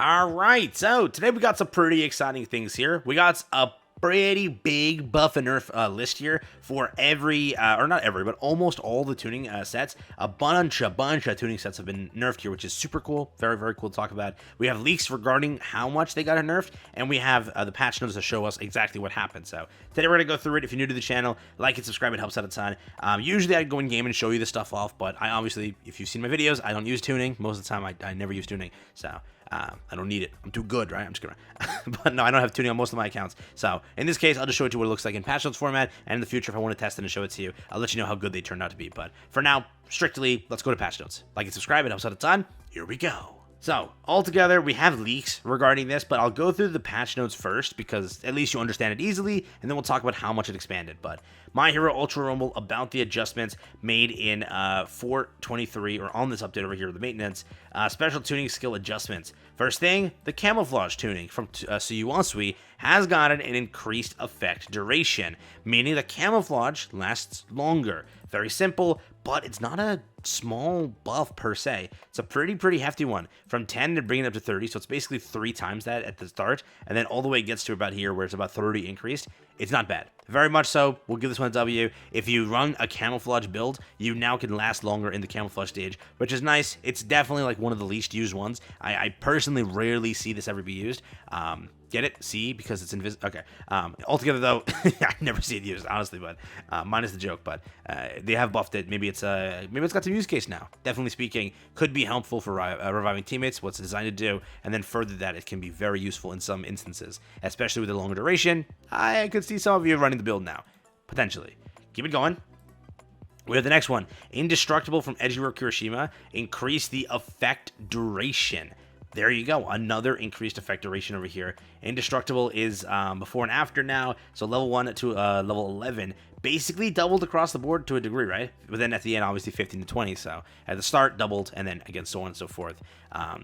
All right, so today we got some pretty exciting things here. We got a pretty big buff and nerf list here for every, or not every, but almost all the tuning sets. A bunch of tuning sets have been nerfed here, which is super cool. Very, very cool to talk about. We have leaks regarding how much they got nerfed, and we have the patch notes to show us exactly what happened. So today we're going to go through it. If you're new to the channel, like and subscribe. It helps out a ton. Usually I go in game and show you this stuff off, but I obviously, if you've seen my videos, I don't use tuning. Most of the time I never use tuning, so I don't need it. I'm too good, right? I'm just gonna. But no, I don't have tuning on most of my accounts. So in this case, I'll just show it to you what it looks like in patch notes format. And in the future, if I want to test it and show it to you, I'll let you know how good they turned out to be. But for now, strictly, let's go to patch notes. Like and subscribe. It helps out a ton. Here we go. So, altogether, we have leaks regarding this, but I'll go through the patch notes first because at least you understand it easily, and then we'll talk about how much it expanded. But My Hero Ultra Rumble about the adjustments made in 4.23, or on this update over here, the maintenance, special tuning skill adjustments. First thing, the camouflage tuning from Quanzi has gotten an increased effect duration, meaning the camouflage lasts longer. Very simple, but it's not a small buff per se. It's a pretty hefty one. From 10 to bringing it up to 30, so it's basically 3 times that at the start, and then all the way it gets to about here where it's about 30 increased. It's not bad. Very much so. We'll give this one a W. If you run a camouflage build, you now can last longer in the camouflage stage, which is nice. It's definitely like one of the least used ones. I personally rarely see this ever be used. Get it? See? Because it's invisible. Okay. Altogether, though, I never see it used, honestly, but minus the joke. But they have buffed it. Maybe it's got some use case now. Definitely speaking, could be helpful for reviving teammates, what's it designed to do, and then further that, it can be very useful in some instances, especially with the longer duration. I could see some of you running the build now, potentially. Keep it going. We have the next one. Indestructible from Ejiro Kirishima. Increase the effect duration. There you go. Another increased effect duration over here. Indestructible is before and after now. So level 1 to level 11. Basically doubled across the board to a degree, right? But then at the end, obviously 15 to 20. So at the start, doubled, and then again, so on and so forth.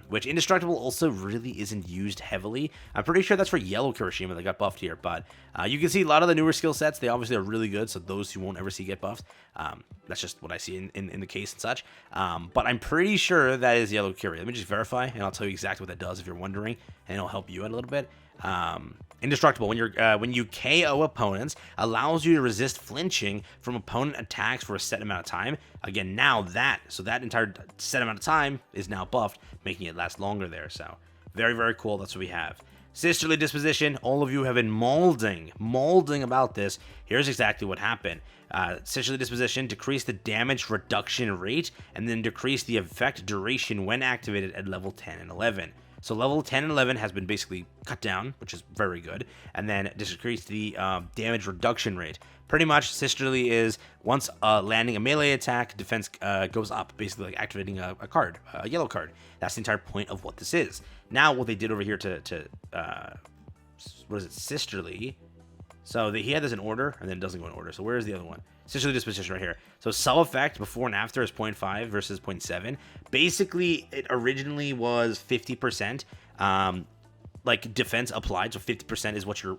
Which Indestructible also really isn't used heavily. I'm pretty sure that's for Yellow Kirishima that got buffed here. But you can see a lot of the newer skill sets, they obviously are really good. So those who won't ever see get buffed. That's just what I see in the case and such. But I'm pretty sure that is Yellow Kiri. Let me just verify, and I'll tell you exactly what that does if you're wondering, and it'll help you out a little bit. Indestructible, when you KO opponents, allows you to resist flinching from opponent attacks for a set amount of time. Again, now that entire set amount of time is now buffed, making it last longer there. So very cool. That's what we have. Sisterly Disposition, all of you have been molding about this. Here's exactly what happened. Sisterly Disposition, decrease the damage reduction rate, and then decrease the effect duration when activated at level 10 and 11. So level 10 and 11 has been basically cut down, which is very good. And then decrease the damage reduction rate. Pretty much, Sisterly is once landing a melee attack, defense goes up, basically like activating a card, a yellow card. That's the entire point of what this is. Now, what they did over here to what is it, Sisterly? So he had this in order, and then it doesn't go in order. So where is the other one? Sisterly Disposition right here. So sub effect before and after is 0.5 versus 0.7. Basically, it originally was 50%. Like defense applied, so 50% is what you're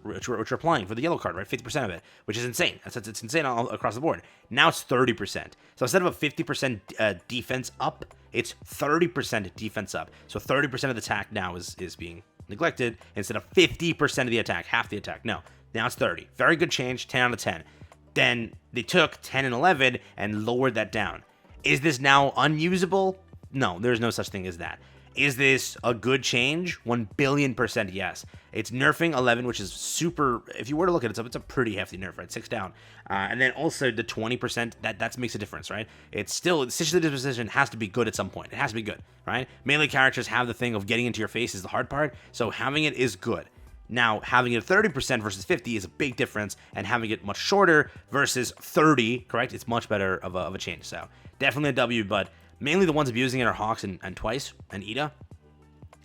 applying for the yellow card, right? 50% of it, which is insane. It's insane all across the board. Now it's 30%. So instead of a 50% defense up, it's 30% defense up. So 30% of the attack now is being neglected instead of 50% of the attack, half the attack. No, now it's 30. Very good change, 10 out of 10. Then they took 10 and 11 and lowered that down. Is this now unusable? No, there's no such thing as that. Is this a good change? 1,000,000,000% yes. It's nerfing 11, which is super. If you were to look at it, it's a pretty hefty nerf, right? 6 down. And then also the 20%, that makes a difference, right? It's still, Sisterly Disposition has to be good at some point. It has to be good, right? Melee characters have the thing of getting into your face is the hard part, so having it is good. Now, having it 30% versus 50 is a big difference, and having it much shorter versus 30, correct? It's much better of a change. So definitely a W, but mainly the ones abusing it are Hawks and Twice and Ida,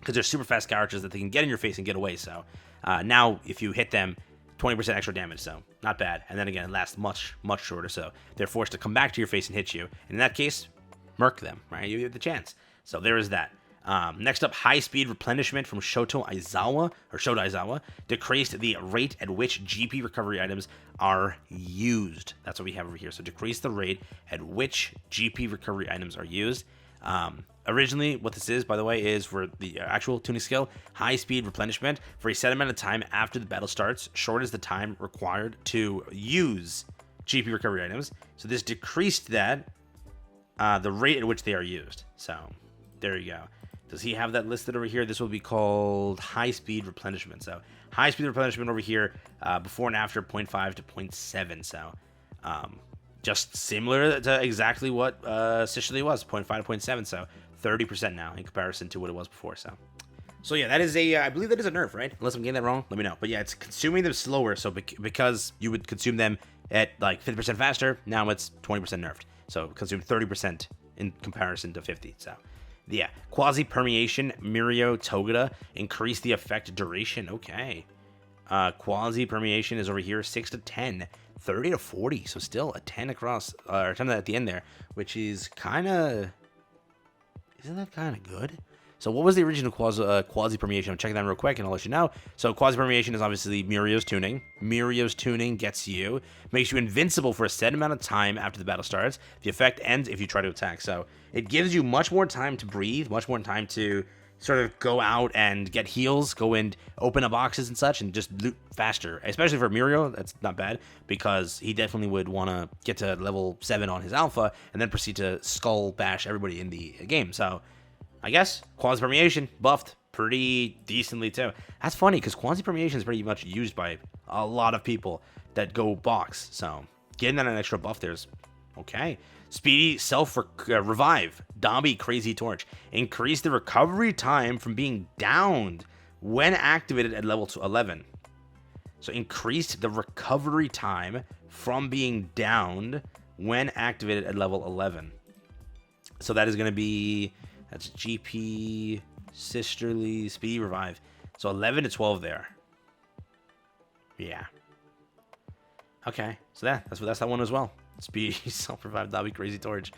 because they're super fast characters that they can get in your face and get away. So now if you hit them, 20% extra damage, so not bad. And then again, it lasts much shorter, so they're forced to come back to your face and hit you. And in that case, murk them, right? You have the chance. So there is that. Next up, high-speed replenishment from Shoto Aizawa, decreased the rate at which GP recovery items are used. That's what we have over here. So decrease the rate at which GP recovery items are used. Originally, what this is, by the way, is for the actual tuning skill, high speed replenishment for a set amount of time after the battle starts, short is the time required to use GP recovery items. So this decreased that, the rate at which they are used. So there you go. Does he have that listed over here? This will be called high speed replenishment. So high speed replenishment over here, before and after 0.5 to 0.7. So just similar to exactly what Sicily was, 0.5 to 0.7. So 30% now in comparison to what it was before. So yeah, that is a, I believe that is a nerf, right? Unless I'm getting that wrong, let me know. But yeah, it's consuming them slower. So because you would consume them at like 50% faster, now it's 20% nerfed. So consume 30% in comparison to 50. So yeah, Quanzi Permeation, Mirio, Togeda, increase the effect duration. Okay. Quanzi Permeation is over here, 6 to 10, 30 to 40. So still a 10 across, or 10 at the end there, which is kind of, isn't that kind of good? So what was the original Quanzi Permeation? I'm checking that real quick and I'll let you know. So Quanzi Permeation is obviously Mirio's tuning. Mirio's tuning gets you, makes you invincible for a set amount of time after the battle starts. The effect ends if you try to attack. So it gives you much more time to breathe, much more time to sort of go out and get heals, go and open up boxes and such, and just loot faster. Especially for Mirio, that's not bad, because he definitely would want to get to level 7 on his alpha and then proceed to skull bash everybody in the game. So I guess Quanzi Permeation buffed pretty decently too. That's funny because Quanzi Permeation is pretty much used by a lot of people that go box. So getting that an extra buff there's okay. Speedy revive. Dobby Crazy Torch. Increase the recovery time from being downed when activated at level 11. So increased the recovery time from being downed when activated at level 11. So that is going to be, that's GP, Sisterly, Speedy Revive. So 11 to 12 there. Yeah. Okay, so that's that one as well. Speedy, self-revive, Dobby, Crazy Torch.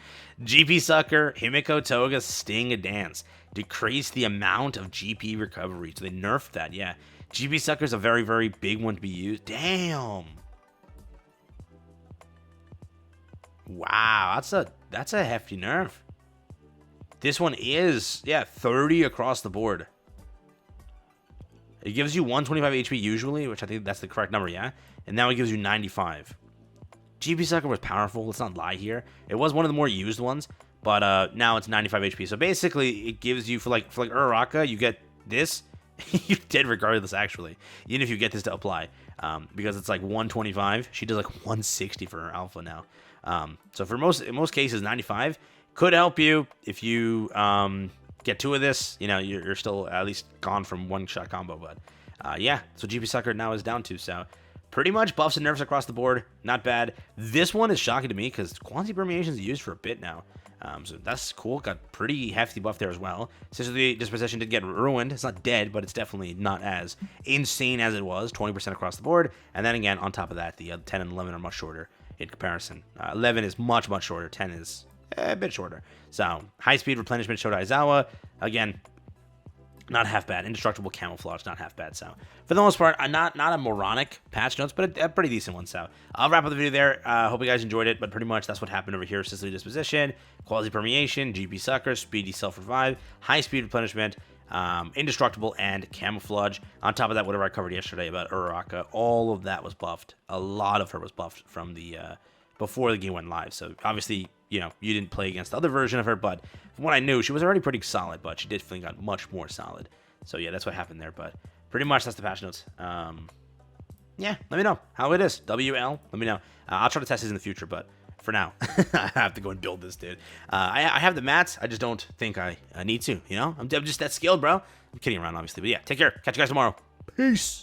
GP Sucker, Himiko Toga, Sting, a Dance. Decrease the amount of GP recovery. So they nerfed that, yeah. GP Sucker is a very, very big one to be used. Damn. Wow, that's a hefty nerf. This one is, yeah, 30 across the board. It gives you 125 HP usually, which I think that's the correct number, yeah? And now it gives you 95. GP Sucker was powerful, let's not lie here. It was one of the more used ones, but now it's 95 HP. So basically, it gives you, for like Uraraka, you get this. You're dead regardless, actually. Even if you get this to apply. Because it's like 125. She does like 160 for her alpha now. So for in most cases, 95 could help you if you get 2 of this. You know, you're still at least gone from one-shot combo. But yeah, so GP Sucker now is down to. So pretty much buffs and nerfs across the board. Not bad. This one is shocking to me because Quanzi Permeation is used for a bit now. So that's cool. Got pretty hefty buff there as well. Sisterly Disposition did get ruined. It's not dead, but it's definitely not as insane as it was. 20% across the board. And then again, on top of that, the 10 and 11 are much shorter in comparison. 11 is much, much shorter. 10 is a bit shorter. So high-speed replenishment Shota Aizawa. Again, not half bad. Indestructible Camouflage, not half bad. So for the most part, not a moronic patch notes, but a pretty decent one. So I'll wrap up the video there. Hope you guys enjoyed it, but pretty much that's what happened over here. Sisterly Disposition, Quanzi Permeation, GP Sucker, Speedy Self-Revive, High-Speed Replenishment, Indestructible, and Camouflage. On top of that, whatever I covered yesterday about Uraraka, all of that was buffed. A lot of her was buffed from the before the game went live. So obviously, you know, you didn't play against the other version of her, but from what I knew, she was already pretty solid, but she definitely got much more solid. So yeah, that's what happened there, but pretty much that's the patch notes. Yeah, let me know how it is. WL, let me know. I'll try to test this in the future, but for now, I have to go and build this, dude. I have the mats. I just don't think I need to, you know? I'm just that skilled, bro. I'm kidding around, obviously, but yeah, take care. Catch you guys tomorrow. Peace.